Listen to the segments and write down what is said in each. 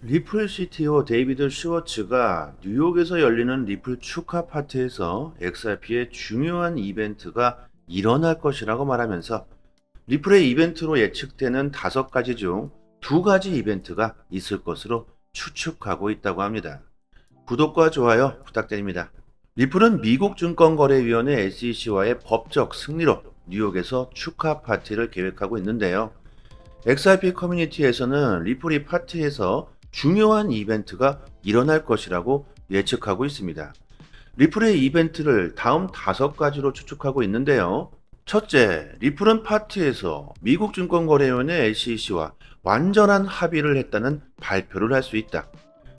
리플 CTO 데이비드 슈워츠가 뉴욕에서 열리는 리플 축하 파티에서 XRP의 중요한 이벤트가 일어날 것이라고 말하면서 리플의 이벤트로 예측되는 5가지 중 2가지 이벤트가 있을 것으로 추측하고 있다고 합니다. 구독과 좋아요 부탁드립니다. 리플은 미국 증권거래위원회 SEC와의 법적 승리로 뉴욕에서 축하 파티를 계획하고 있는데요. XRP 커뮤니티에서는 리플이 파티에서 중요한 이벤트가 일어날 것이라고 예측하고 있습니다. 리플의 이벤트를 다음 5가지로 추측하고 있는데요. 첫째, 리플은 파티에서 미국 증권거래위원회 SEC와 완전한 합의를 했다는 발표를 할 수 있다.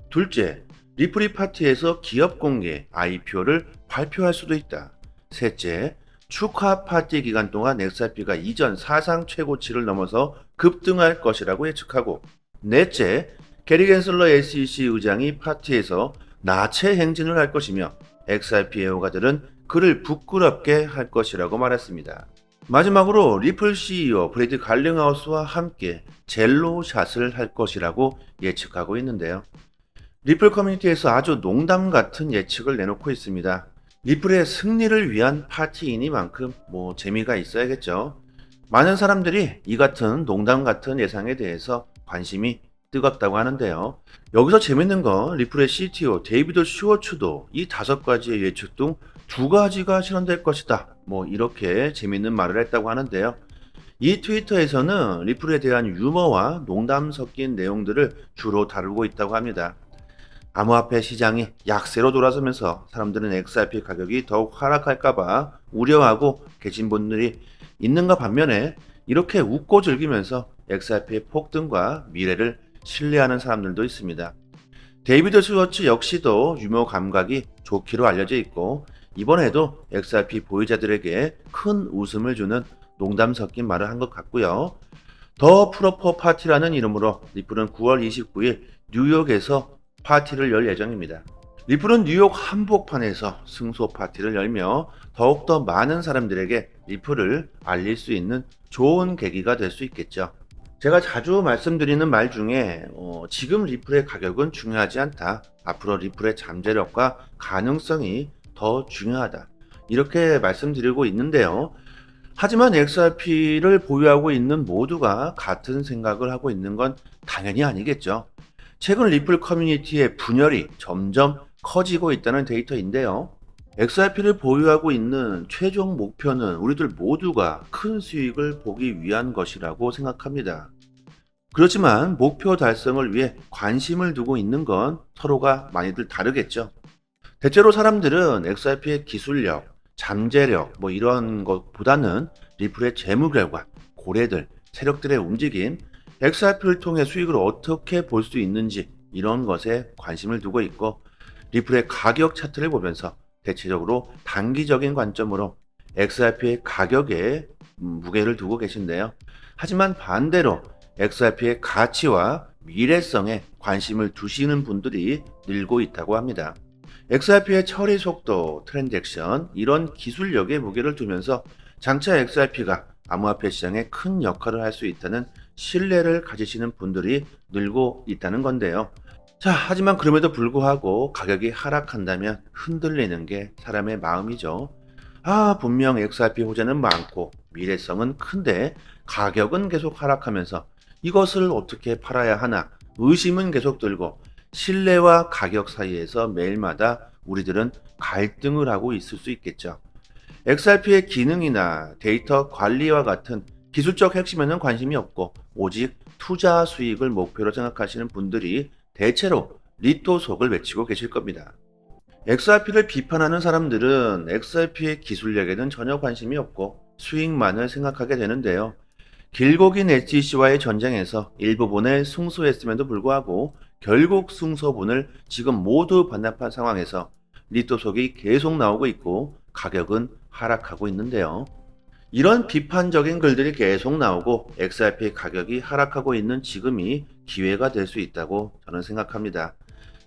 둘째, 리플이 파티에서 기업 공개 IPO를 발표할 수도 있다. 셋째, 축하 파티 기간 동안 XRP가 이전 사상 최고치를 넘어서 급등할 것이라고 예측하고, 넷째, 게리 겐슬러 SEC 의장이 파티에서 나체 행진을 할 것이며 XRP 애호가들은 그를 부끄럽게 할 것이라고 말했습니다. 마지막으로 리플 CEO 브래드 갈링하우스와 함께 젤로샷을 할 것이라고 예측하고 있는데요. 리플 커뮤니티에서 아주 농담 같은 예측을 내놓고 있습니다. 리플의 승리를 위한 파티이니만큼 재미가 있어야겠죠. 많은 사람들이 이 같은 농담 같은 예상에 대해서 관심이 뜨겁다고 하는데요. 여기서 재밌는 건 리플의 CTO 데이비드 슈워츠도 이 5가지의 예측 중 2가지가 실현될 것이다. 이렇게 재밌는 말을 했다고 하는데요. 이 트위터에서는 리플에 대한 유머와 농담 섞인 내용들을 주로 다루고 있다고 합니다. 암호화폐 시장이 약세로 돌아서면서 사람들은 XRP 가격이 더욱 하락할까봐 우려하고 계신 분들이 있는가 반면에 이렇게 웃고 즐기면서 XRP의 폭등과 미래를 신뢰하는 사람들도 있습니다. 데이비드 슈워츠 역시도 유머 감각이 좋기로 알려져 있고 이번에도 XRP 보유자들에게 큰 웃음을 주는 농담 섞인 말을 한 것 같고요. 더 프로퍼 파티라는 이름으로 리플은 9월 29일 뉴욕에서 파티를 열 예정입니다. 리플은 뉴욕 한복판에서 승소 파티를 열며 더욱더 많은 사람들에게 리플을 알릴 수 있는 좋은 계기가 될 수 있겠죠. 제가 자주 말씀드리는 말 중에 지금 리플의 가격은 중요하지 않다. 앞으로 리플의 잠재력과 가능성이 더 중요하다. 이렇게 말씀드리고 있는데요. 하지만 XRP를 보유하고 있는 모두가 같은 생각을 하고 있는 건 당연히 아니겠죠. 최근 리플 커뮤니티의 분열이 점점 커지고 있다는 데이터인데요. XRP를 보유하고 있는 최종 목표는 우리들 모두가 큰 수익을 보기 위한 것이라고 생각합니다. 그렇지만 목표 달성을 위해 관심을 두고 있는 건 서로가 많이들 다르겠죠. 대체로 사람들은 XRP의 기술력, 잠재력 이런 것보다는 리플의 재무 결과, 고래들, 세력들의 움직임, XRP를 통해 수익을 어떻게 볼 수 있는지 이런 것에 관심을 두고 있고 리플의 가격 차트를 보면서 대체적으로 단기적인 관점으로 XRP의 가격에 무게를 두고 계신데요. 하지만 반대로 XRP의 가치와 미래성에 관심을 두시는 분들이 늘고 있다고 합니다. XRP의 처리 속도, 트랜잭션, 이런 기술력에 무게를 두면서 장차 XRP가 암호화폐 시장에 큰 역할을 할 수 있다는 신뢰를 가지시는 분들이 늘고 있다는 건데요. 하지만 그럼에도 불구하고 가격이 하락한다면 흔들리는 게 사람의 마음이죠. 분명 XRP 호재는 많고 미래성은 큰데 가격은 계속 하락하면서 이것을 어떻게 팔아야 하나 의심은 계속 들고 신뢰와 가격 사이에서 매일마다 우리들은 갈등을 하고 있을 수 있겠죠. XRP의 기능이나 데이터 관리와 같은 기술적 핵심에는 관심이 없고 오직 투자 수익을 목표로 생각하시는 분들이 대체로 리토 속을 외치고 계실 겁니다. XRP를 비판하는 사람들은 XRP의 기술력에는 전혀 관심이 없고 수익만을 생각하게 되는데요. 길고 긴 SEC와의 전쟁에서 일부분을 승소했음에도 불구하고 결국 승소분을 지금 모두 반납한 상황에서 리토속이 계속 나오고 있고 가격은 하락하고 있는데요. 이런 비판적인 글들이 계속 나오고 XRP 가격이 하락하고 있는 지금이 기회가 될 수 있다고 저는 생각합니다.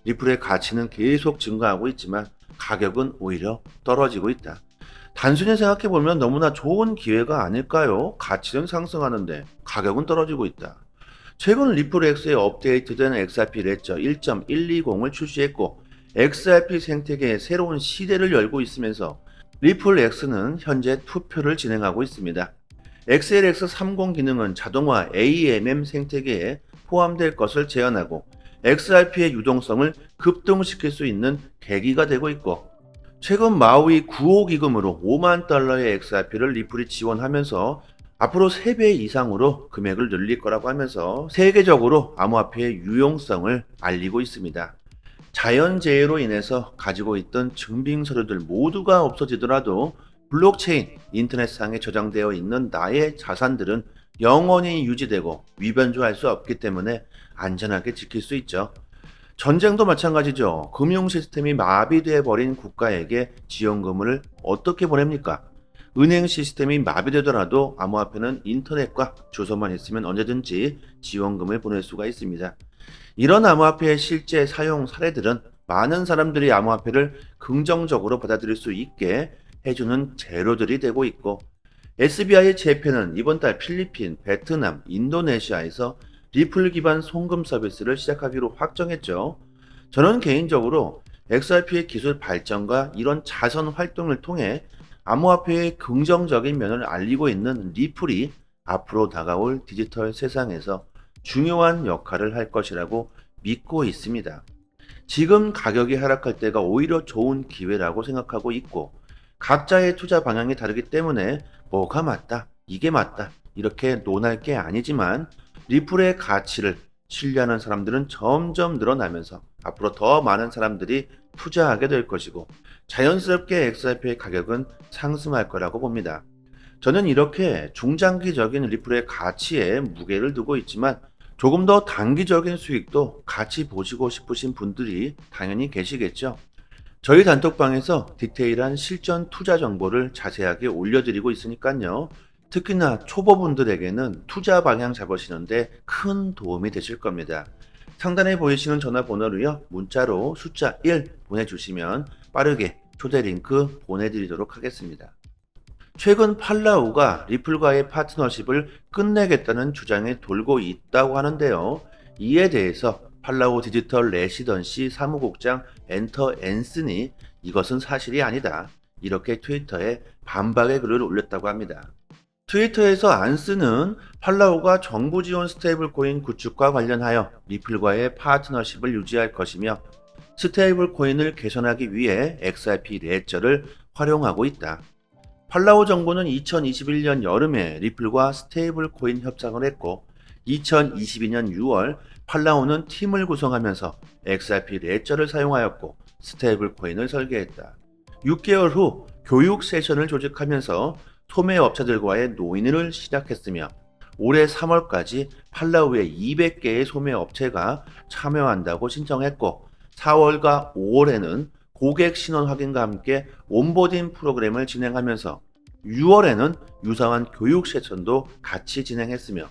리플의 가치는 계속 증가하고 있지만 가격은 오히려 떨어지고 있다. 단순히 생각해보면 너무나 좋은 기회가 아닐까요? 가치는 상승하는데 가격은 떨어지고 있다. 최근 리플X에 업데이트된 XRP 레저 1.120을 출시했고 XRP 생태계의 새로운 시대를 열고 있으면서 리플X는 현재 투표를 진행하고 있습니다. XLX30 기능은 자동화 AMM 생태계에 포함될 것을 제안하고 XRP의 유동성을 급등시킬 수 있는 계기가 되고 있고, 최근 마우이 9호 기금으로 5만 달러의 XRP를 리플이 지원하면서 앞으로 3배 이상으로 금액을 늘릴 거라고 하면서 세계적으로 암호화폐의 유용성을 알리고 있습니다. 자연재해로 인해서 가지고 있던 증빙 서류들 모두가 없어지더라도 블록체인, 인터넷상에 저장되어 있는 나의 자산들은 영원히 유지되고 위변조할 수 없기 때문에 안전하게 지킬 수 있죠. 전쟁도 마찬가지죠. 금융 시스템이 마비돼 버린 국가에게 지원금을 어떻게 보냅니까? 은행 시스템이 마비되더라도 암호화폐는 인터넷과 주소만 있으면 언제든지 지원금을 보낼 수가 있습니다. 이런 암호화폐의 실제 사용 사례들은 많은 사람들이 암호화폐를 긍정적으로 받아들일 수 있게 해주는 재료들이 되고 있고, SBI 재팬은 이번 달 필리핀, 베트남, 인도네시아에서 리플 기반 송금 서비스를 시작하기로 확정했죠. 저는 개인적으로 XRP의 기술 발전과 이런 자선 활동을 통해 암호화폐의 긍정적인 면을 알리고 있는 리플이 앞으로 다가올 디지털 세상에서 중요한 역할을 할 것이라고 믿고 있습니다. 지금 가격이 하락할 때가 오히려 좋은 기회라고 생각하고 있고, 각자의 투자 방향이 다르기 때문에 뭐가 맞다, 이게 맞다 이렇게 논할 게 아니지만, 리플의 가치를 신뢰하는 사람들은 점점 늘어나면서 앞으로 더 많은 사람들이 투자하게 될 것이고, 자연스럽게 XRP의 가격은 상승할 거라고 봅니다. 저는 이렇게 중장기적인 리플의 가치에 무게를 두고 있지만, 조금 더 단기적인 수익도 같이 보시고 싶으신 분들이 당연히 계시겠죠. 저희 단톡방에서 디테일한 실전 투자 정보를 자세하게 올려드리고 있으니까요. 특히나 초보분들에게는 투자 방향 잡으시는데 큰 도움이 되실 겁니다. 상단에 보이시는 전화번호로요, 문자로 숫자 1 보내주시면 빠르게 초대 링크 보내드리도록 하겠습니다. 최근 팔라우가 리플과의 파트너십을 끝내겠다는 주장이 돌고 있다고 하는데요. 이에 대해서 팔라우 디지털 레시던시 사무국장 엔터 앤슨이 이것은 사실이 아니다, 이렇게 트위터에 반박의 글을 올렸다고 합니다. 트위터에서 앤슨은 팔라우가 정부 지원 스테이블 코인 구축과 관련하여 리플과의 파트너십을 유지할 것이며, 스테이블 코인을 개선하기 위해 XRP 레저를 활용하고 있다. 팔라우 정부는 2021년 여름에 리플과 스테이블 코인 협상을 했고, 2022년 6월 팔라우는 팀을 구성하면서 XRP 레저를 사용하였고 스테이블 코인을 설계했다. 6개월 후 교육 세션을 조직하면서 소매업체들과의 논의를 시작했으며, 올해 3월까지 팔라우의 200개의 소매업체가 참여한다고 신청했고, 4월과 5월에는 고객 신원 확인과 함께 온보딩 프로그램을 진행하면서 6월에는 유사한 교육 세션도 같이 진행했으며,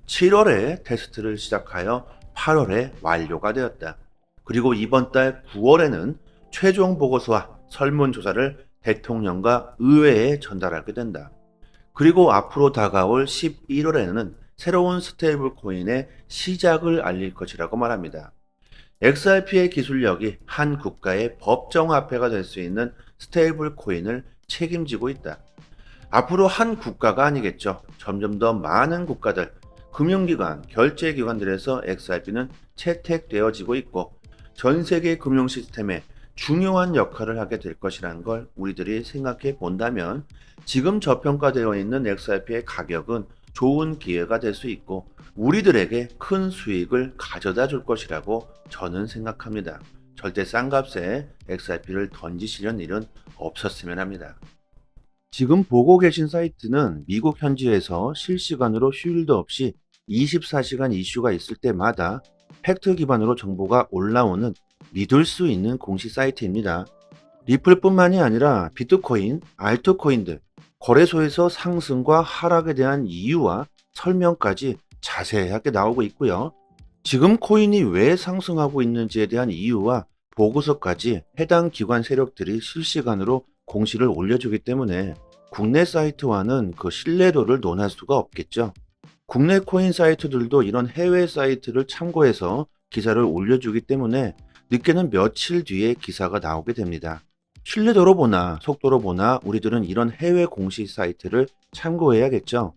7월에 테스트를 시작하여 8월에 완료가 되었다. 그리고 이번 달 9월에는 최종 보고서와 설문조사를 대통령과 의회에 전달하게 된다. 그리고 앞으로 다가올 11월에는 새로운 스테이블 코인의 시작을 알릴 것이라고 말합니다. XRP의 기술력이 한 국가의 법정화폐가 될 수 있는 스테이블 코인을 책임지고 있다. 앞으로 한 국가가 아니겠죠. 점점 더 많은 국가들, 금융기관, 결제기관들에서 XRP는 채택되어지고 있고, 전 세계 금융 시스템에 중요한 역할을 하게 될 것이라는 걸 우리들이 생각해 본다면, 지금 저평가되어 있는 XRP의 가격은 좋은 기회가 될 수 있고 우리들에게 큰 수익을 가져다 줄 것이라고 저는 생각합니다. 절대 싼 값에 XRP를 던지시려는 일은 없었으면 합니다. 지금 보고 계신 사이트는 미국 현지에서 실시간으로 휴일도 없이 24시간 이슈가 있을 때마다 팩트 기반으로 정보가 올라오는 믿을 수 있는 공식 사이트입니다. 리플뿐만이 아니라 비트코인, 알트코인들, 거래소에서 상승과 하락에 대한 이유와 설명까지 자세하게 나오고 있고요. 지금 코인이 왜 상승하고 있는지에 대한 이유와 보고서까지 해당 기관 세력들이 실시간으로 공시를 올려주기 때문에 국내 사이트와는 그 신뢰도를 논할 수가 없겠죠. 국내 코인 사이트들도 이런 해외 사이트를 참고해서 기사를 올려주기 때문에 늦게는 며칠 뒤에 기사가 나오게 됩니다. 신뢰도로 보나 속도로 보나 우리들은 이런 해외 공식 사이트를 참고해야겠죠.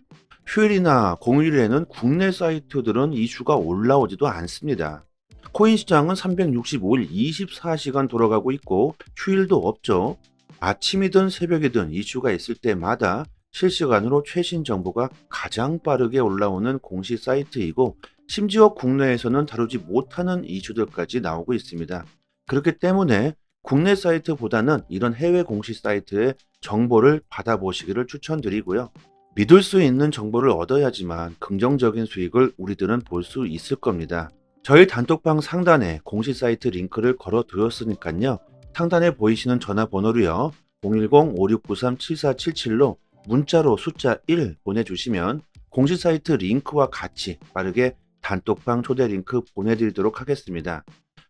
휴일이나 공휴일에는 국내 사이트들은 이슈가 올라오지도 않습니다. 코인 시장은 365일 24시간 돌아가고 있고 휴일도 없죠. 아침이든 새벽이든 이슈가 있을 때마다 실시간으로 최신 정보가 가장 빠르게 올라오는 공식 사이트이고 심지어 국내에서는 다루지 못하는 이슈들까지 나오고 있습니다. 그렇기 때문에 국내 사이트보다는 이런 해외 공식 사이트의 정보를 받아보시기를 추천드리고요. 믿을 수 있는 정보를 얻어야지만 긍정적인 수익을 우리들은 볼 수 있을 겁니다. 저희 단톡방 상단에 공식 사이트 링크를 걸어 두었으니까요. 상단에 보이시는 전화번호로요. 010-5693-7477로 문자로 숫자 1 보내주시면 공식 사이트 링크와 같이 빠르게 단톡방 초대 링크 보내드리도록 하겠습니다.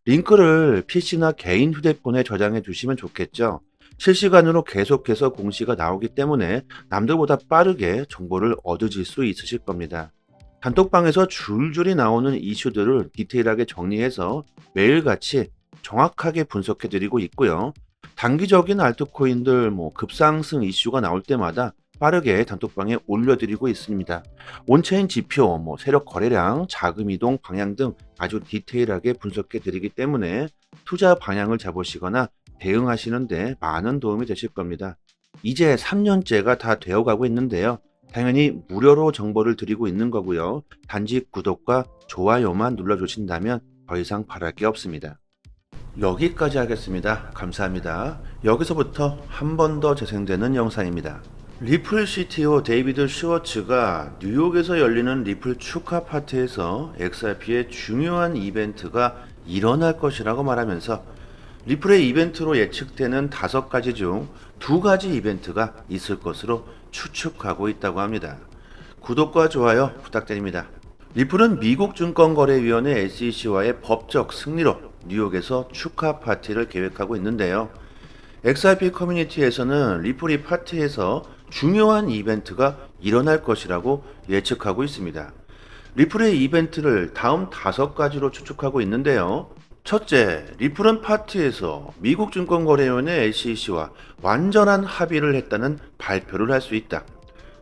링크를 PC나 개인 휴대폰에 저장해 두시면 좋겠죠. 실시간으로 계속해서 공시가 나오기 때문에 남들보다 빠르게 정보를 얻으실 수 있으실 겁니다. 단톡방에서 줄줄이 나오는 이슈들을 디테일하게 정리해서 매일같이 정확하게 분석해 드리고 있고요. 단기적인 알트코인들 급상승 이슈가 나올 때마다 빠르게 단톡방에 올려드리고 있습니다. 온체인 지표, 세력 거래량, 자금 이동 방향 등 아주 디테일하게 분석해 드리기 때문에 투자 방향을 잡으시거나 대응하시는데 많은 도움이 되실 겁니다. 이제 3년째가 다 되어가고 있는데요. 당연히 무료로 정보를 드리고 있는 거고요. 단지 구독과 좋아요만 눌러주신다면 더 이상 바랄 게 없습니다. 여기까지 하겠습니다. 감사합니다. 여기서부터 한 번 더 재생되는 영상입니다. 리플 CTO 데이비드 슈워츠가 뉴욕에서 열리는 리플 축하 파티에서 XRP의 중요한 이벤트가 일어날 것이라고 말하면서 리플의 이벤트로 예측되는 5가지 중 2가지 이벤트가 있을 것으로 추측하고 있다고 합니다. 구독과 좋아요 부탁드립니다. 리플은 미국 증권거래위원회 SEC와의 법적 승리로 뉴욕에서 축하 파티를 계획하고 있는데요. XRP 커뮤니티에서는 리플이 파티에서 중요한 이벤트가 일어날 것이라고 예측하고 있습니다. 리플의 이벤트를 다음 5가지로 추측하고 있는데요. 첫째, 리플은 파티에서 미국 증권거래위원회 SEC와 완전한 합의를 했다는 발표를 할 수 있다.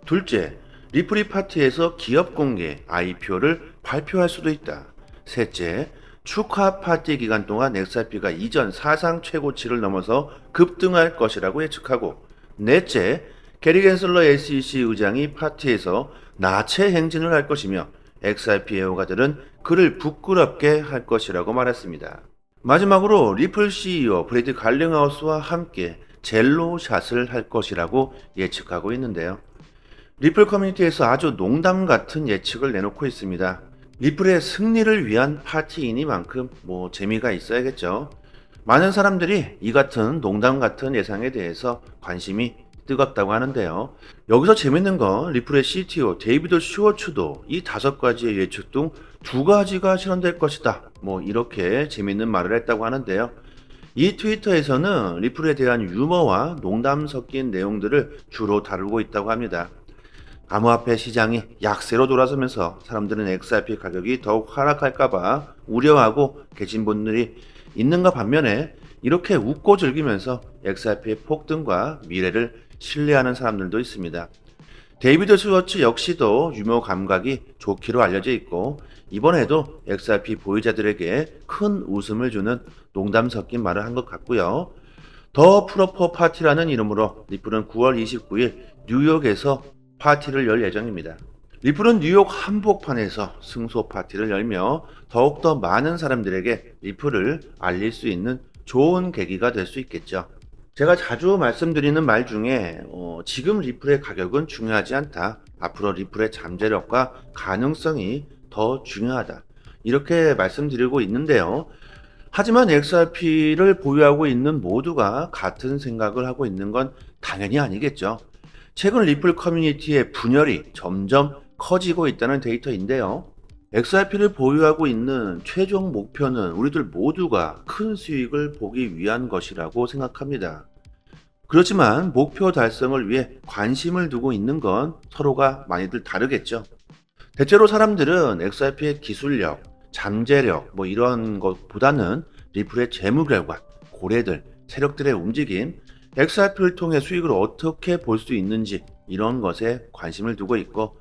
둘째, 리플이 파티에서 기업 공개 IPO를 발표할 수도 있다. 셋째, 축하 파티 기간 동안 XRP가 이전 사상 최고치를 넘어서 급등할 것이라고 예측하고, 넷째, 게리 겐슬러 SEC 의장이 파티에서 나체 행진을 할 것이며 XRP 애호가들은 그를 부끄럽게 할 것이라고 말했습니다. 마지막으로 리플 CEO 브래드 갈링하우스와 함께 젤로샷을 할 것이라고 예측하고 있는데요. 리플 커뮤니티에서 아주 농담 같은 예측을 내놓고 있습니다. 리플의 승리를 위한 파티이니만큼 재미가 있어야겠죠. 많은 사람들이 이 같은 농담 같은 예상에 대해서 관심이 뜨겁다고 하는데요. 여기서 재밌는 건 리플의 CTO 데이비드 슈워츠도 이 5가지의 예측 중 2가지가 실현될 것이다. 이렇게 재밌는 말을 했다고 하는데요. 이 트위터에서는 리플에 대한 유머와 농담 섞인 내용들을 주로 다루고 있다고 합니다. 암호화폐 시장이 약세로 돌아서면서 사람들은 XRP 가격이 더욱 하락할까봐 우려하고 계신 분들이 있는가 반면에 이렇게 웃고 즐기면서 XRP의 폭등과 미래를 신뢰하는 사람들도 있습니다. 데이비드 슈워츠 역시도 유머 감각이 좋기로 알려져 있고 이번에도 XRP 보유자들에게 큰 웃음을 주는 농담 섞인 말을 한 것 같고요. 더 프로퍼 파티라는 이름으로 리플은 9월 29일 뉴욕에서 파티를 열 예정입니다. 리플은 뉴욕 한복판에서 승소 파티를 열며 더욱더 많은 사람들에게 리플을 알릴 수 있는 좋은 계기가 될 수 있겠죠. 제가 자주 말씀드리는 말 중에 지금 리플의 가격은 중요하지 않다. 앞으로 리플의 잠재력과 가능성이 더 중요하다. 이렇게 말씀드리고 있는데요. 하지만 XRP를 보유하고 있는 모두가 같은 생각을 하고 있는 건 당연히 아니겠죠. 최근 리플 커뮤니티의 분열이 점점 커지고 있다는 데이터인데요. XRP를 보유하고 있는 최종 목표는 우리들 모두가 큰 수익을 보기 위한 것이라고 생각합니다. 그렇지만 목표 달성을 위해 관심을 두고 있는 건 서로가 많이들 다르겠죠. 대체로 사람들은 XRP의 기술력, 잠재력 뭐 이런 것보다는 리플의 재무 결과, 고래들, 세력들의 움직임, XRP를 통해 수익을 어떻게 볼 수 있는지 이런 것에 관심을 두고 있고,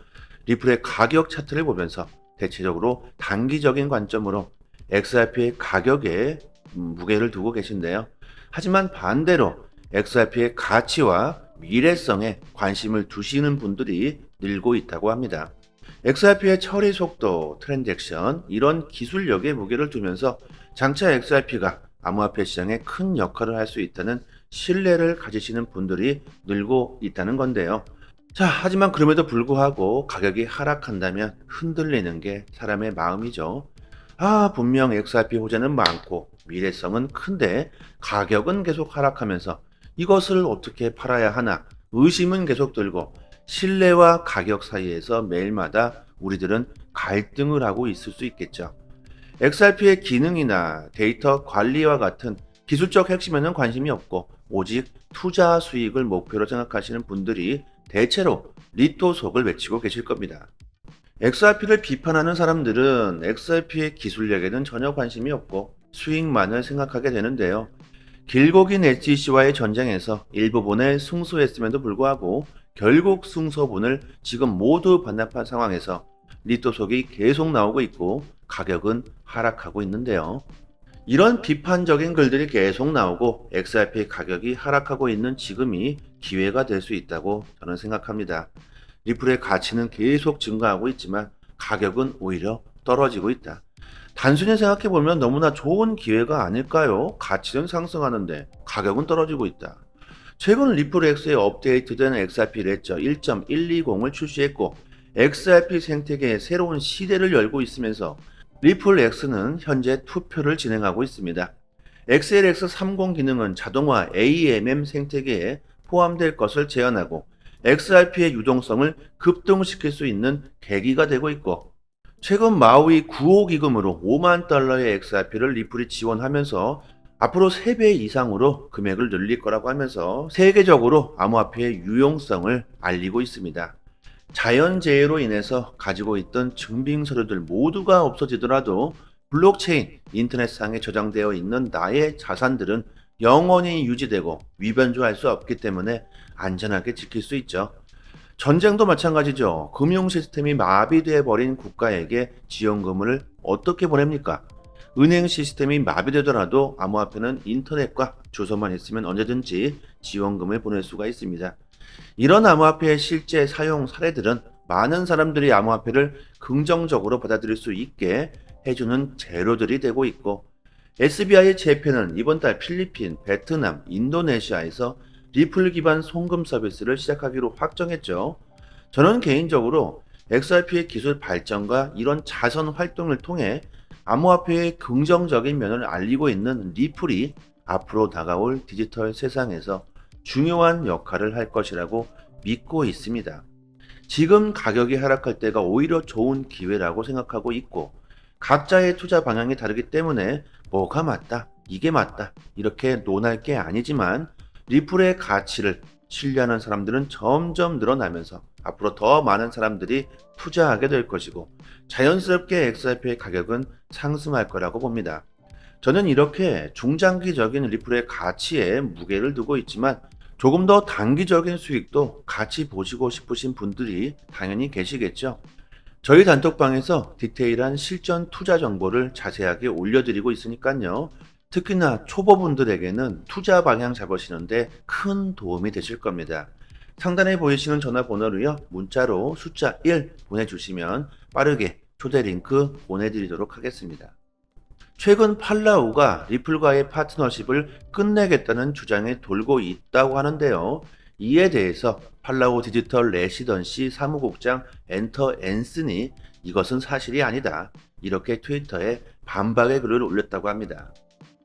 리플의 가격 차트를 보면서 대체적으로 단기적인 관점으로 XRP의 가격에 무게를 두고 계신데요. 하지만 반대로 XRP의 가치와 미래성에 관심을 두시는 분들이 늘고 있다고 합니다. XRP의 처리 속도, 트랜잭션, 이런 기술력에 무게를 두면서 장차 XRP가 암호화폐 시장에 큰 역할을 할 수 있다는 신뢰를 가지시는 분들이 늘고 있다는 건데요. 자, 하지만 그럼에도 불구하고 가격이 하락한다면 흔들리는 게 사람의 마음이죠. 분명 XRP 호재는 많고 미래성은 큰데 가격은 계속 하락하면서 이것을 어떻게 팔아야 하나 의심은 계속 들고, 신뢰와 가격 사이에서 매일마다 우리들은 갈등을 하고 있을 수 있겠죠. XRP의 기능이나 데이터 관리와 같은 기술적 핵심에는 관심이 없고 오직 투자 수익을 목표로 생각하시는 분들이 대체로 리토 속을 외치고 계실 겁니다. XRP를 비판하는 사람들은 XRP의 기술력에는 전혀 관심이 없고 수익만을 생각하게 되는데요. 길고 긴 SEC와의 전쟁에서 일부분에 승소했음에도 불구하고 결국 승소분을 지금 모두 반납한 상황에서 리토속이 계속 나오고 있고 가격은 하락하고 있는데요. 이런 비판적인 글들이 계속 나오고 XRP 가격이 하락하고 있는 지금이 기회가 될 수 있다고 저는 생각합니다. 리플의 가치는 계속 증가하고 있지만 가격은 오히려 떨어지고 있다. 단순히 생각해보면 너무나 좋은 기회가 아닐까요? 가치는 상승하는데 가격은 떨어지고 있다. 최근 리플 X에 업데이트된 XRP 레저 1.120을 출시했고 XRP 생태계의 새로운 시대를 열고 있으면서 리플 X는 현재 투표를 진행하고 있습니다. XLX30 기능은 자동화 AMM 생태계에 포함될 것을 제안하고 XRP의 유동성을 급등시킬 수 있는 계기가 되고 있고, 최근 마우이 9호 기금으로 5만 달러의 XRP를 리플이 지원하면서 앞으로 3배 이상으로 금액을 늘릴 거라고 하면서 세계적으로 암호화폐의 유용성을 알리고 있습니다. 자연재해로 인해서 가지고 있던 증빙 서류들 모두가 없어지더라도 블록체인, 인터넷상에 저장되어 있는 나의 자산들은 영원히 유지되고 위변조할 수 없기 때문에 안전하게 지킬 수 있죠. 전쟁도 마찬가지죠. 금융 시스템이 마비돼 버린 국가에게 지원금을 어떻게 보냅니까? 은행 시스템이 마비되더라도 암호화폐는 인터넷과 주소만 있으면 언제든지 지원금을 보낼 수가 있습니다. 이런 암호화폐의 실제 사용 사례들은 많은 사람들이 암호화폐를 긍정적으로 받아들일 수 있게 해주는 재료들이 되고 있고, SBI 재팬은 이번 달 필리핀, 베트남, 인도네시아에서 리플 기반 송금 서비스를 시작하기로 확정했죠. 저는 개인적으로 XRP의 기술 발전과 이런 자선 활동을 통해 암호화폐의 긍정적인 면을 알리고 있는 리플이 앞으로 다가올 디지털 세상에서 중요한 역할을 할 것이라고 믿고 있습니다. 지금 가격이 하락할 때가 오히려 좋은 기회라고 생각하고 있고, 각자의 투자 방향이 다르기 때문에 뭐가 맞다, 이게 맞다 이렇게 논할 게 아니지만 리플의 가치를 신뢰하는 사람들은 점점 늘어나면서 앞으로 더 많은 사람들이 투자하게 될 것이고 자연스럽게 XRP의 가격은 상승할 거라고 봅니다. 저는 이렇게 중장기적인 리플의 가치에 무게를 두고 있지만 조금 더 단기적인 수익도 같이 보시고 싶으신 분들이 당연히 계시겠죠. 저희 단톡방에서 디테일한 실전 투자 정보를 자세하게 올려드리고 있으니까요. 특히나 초보분들에게는 투자 방향 잡으시는데 큰 도움이 되실 겁니다. 상단에 보이시는 전화번호로요, 문자로 숫자 1 보내주시면 빠르게 초대 링크 보내드리도록 하겠습니다. 최근 팔라우가 리플과의 파트너십을 끝내겠다는 주장이 돌고 있다고 하는데요. 이에 대해서 팔라우 디지털 레시던시 사무국장 엔터 앤슨이 이것은 사실이 아니다, 이렇게 트위터에 반박의 글을 올렸다고 합니다.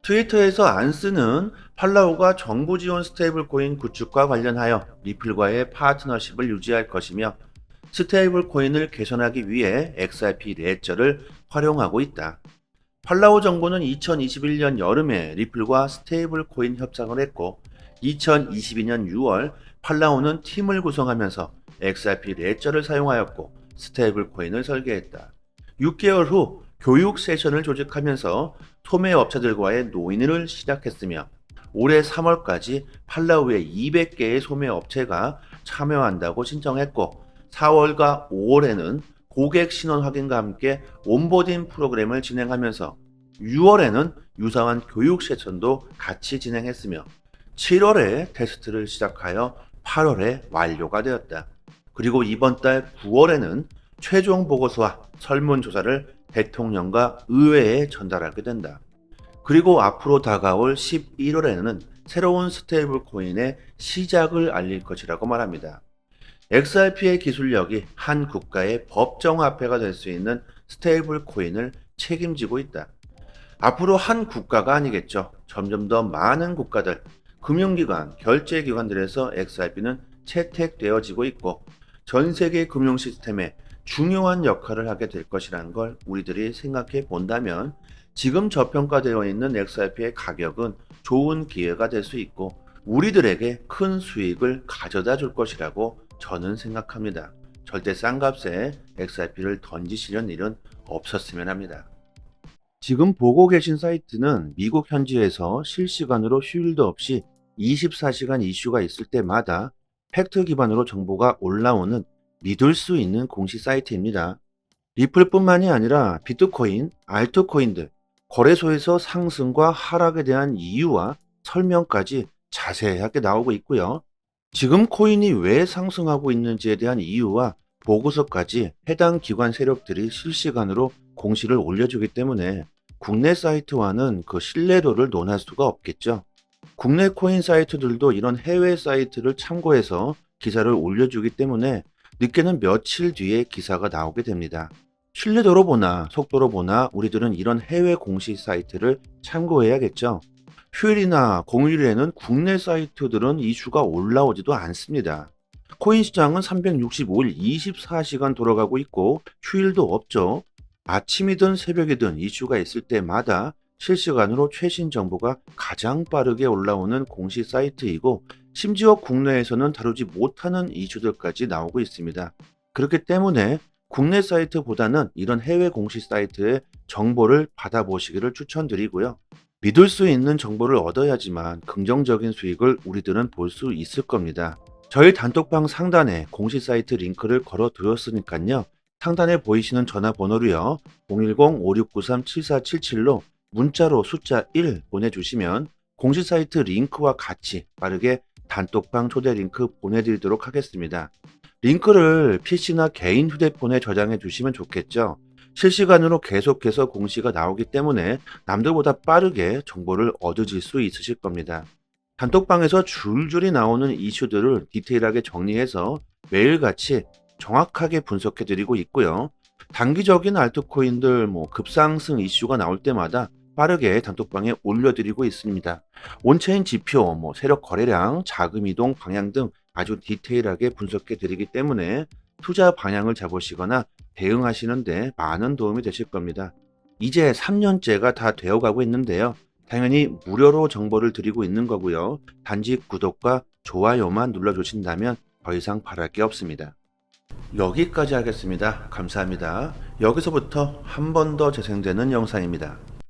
트위터에서 안스는 팔라우가 정부 지원 스테이블 코인 구축과 관련하여 리플과의 파트너십을 유지할 것이며 스테이블 코인을 개선하기 위해 XRP 레저를 활용하고 있다. 팔라우 정부는 2021년 여름에 리플과 스테이블 코인 협상을 했고 2022년 6월 팔라우는 팀을 구성하면서 XRP 레저를 사용하였고 스테이블 코인을 설계했다. 6개월 후 교육 세션을 조직하면서 소매 업체들과의 논의를 시작했으며 올해 3월까지 팔라우의 200개의 소매 업체가 참여한다고 신청했고 4월과 5월에는 고객 신원 확인과 함께 온보딩 프로그램을 진행하면서 6월에는 유사한 교육 세션도 같이 진행했으며 7월에 테스트를 시작하여 8월에 완료가 되었다. 그리고 이번 달 9월에는 최종 보고서와 설문조사를 대통령과 의회에 전달하게 된다. 그리고 앞으로 다가올 11월에는 새로운 스테이블 코인의 시작을 알릴 것이라고 말합니다. XRP의 기술력이 한 국가의 법정화폐가 될 수 있는 스테이블 코인을 책임지고 있다. 앞으로 한 국가가 아니겠죠. 점점 더 많은 국가들, 금융기관, 결제기관들에서 XRP는 채택되어지고 있고 전 세계 금융 시스템에 중요한 역할을 하게 될 것이라는 걸 우리들이 생각해 본다면 지금 저평가되어 있는 XRP의 가격은 좋은 기회가 될 수 있고 우리들에게 큰 수익을 가져다 줄 것이라고 저는 생각합니다. 절대 싼 값에 XRP를 던지시려는 일은 없었으면 합니다. 지금 보고 계신 사이트는 미국 현지에서 실시간으로 휴일도 없이 24시간 이슈가 있을 때마다 팩트 기반으로 정보가 올라오는 믿을 수 있는 공시 사이트입니다. 리플뿐만이 아니라 비트코인, 알트코인들, 거래소에서 상승과 하락에 대한 이유와 설명까지 자세하게 나오고 있고요. 지금 코인이 왜 상승하고 있는지에 대한 이유와 보고서까지 해당 기관 세력들이 실시간으로 공시를 올려주기 때문에 국내 사이트와는 그 신뢰도를 논할 수가 없겠죠. 국내 코인 사이트들도 이런 해외 사이트를 참고해서 기사를 올려주기 때문에 늦게는 며칠 뒤에 기사가 나오게 됩니다. 신뢰도로 보나 속도로 보나 우리들은 이런 해외 공시 사이트를 참고해야겠죠. 휴일이나 공휴일에는 국내 사이트들은 이슈가 올라오지도 않습니다. 코인 시장은 365일 24시간 돌아가고 있고 휴일도 없죠. 아침이든 새벽이든 이슈가 있을 때마다 실시간으로 최신 정보가 가장 빠르게 올라오는 공시 사이트이고 심지어 국내에서는 다루지 못하는 이슈들까지 나오고 있습니다. 그렇기 때문에 국내 사이트보다는 이런 해외 공시 사이트의 정보를 받아보시기를 추천드리고요. 믿을 수 있는 정보를 얻어야지만 긍정적인 수익을 우리들은 볼 수 있을 겁니다. 저희 단톡방 상단에 공시 사이트 링크를 걸어 두었으니까요. 상단에 보이시는 전화번호로요. 010-5693-7477로 문자로 숫자 1 보내주시면 공시 사이트 링크와 같이 빠르게 단톡방 초대 링크 보내드리도록 하겠습니다. 링크를 PC나 개인 휴대폰에 저장해 주시면 좋겠죠. 실시간으로 계속해서 공시가 나오기 때문에 남들보다 빠르게 정보를 얻으실 수 있으실 겁니다. 단톡방에서 줄줄이 나오는 이슈들을 디테일하게 정리해서 매일같이 정확하게 분석해 드리고 있고요. 단기적인 알트코인들 급상승 이슈가 나올 때마다 빠르게 단톡방에 올려드리고 있습니다. 온체인 지표, 세력 거래량, 자금 이동 방향 등 아주 디테일하게 분석해 드리기 때문에 투자 방향을 잡으시거나 대응하시는데 많은 도움이 되실 겁니다. 이제 3년째가 다 되어가고 있는데요. 당연히 무료로 정보를 드리고 있는 거고요. 단지 구독과 좋아요만 눌러주신다면 더 이상 바랄 게 없습니다. 여기까지 하겠습니다. 감사합니다. 여기서부터 한 번 더 재생되는 영상입니다.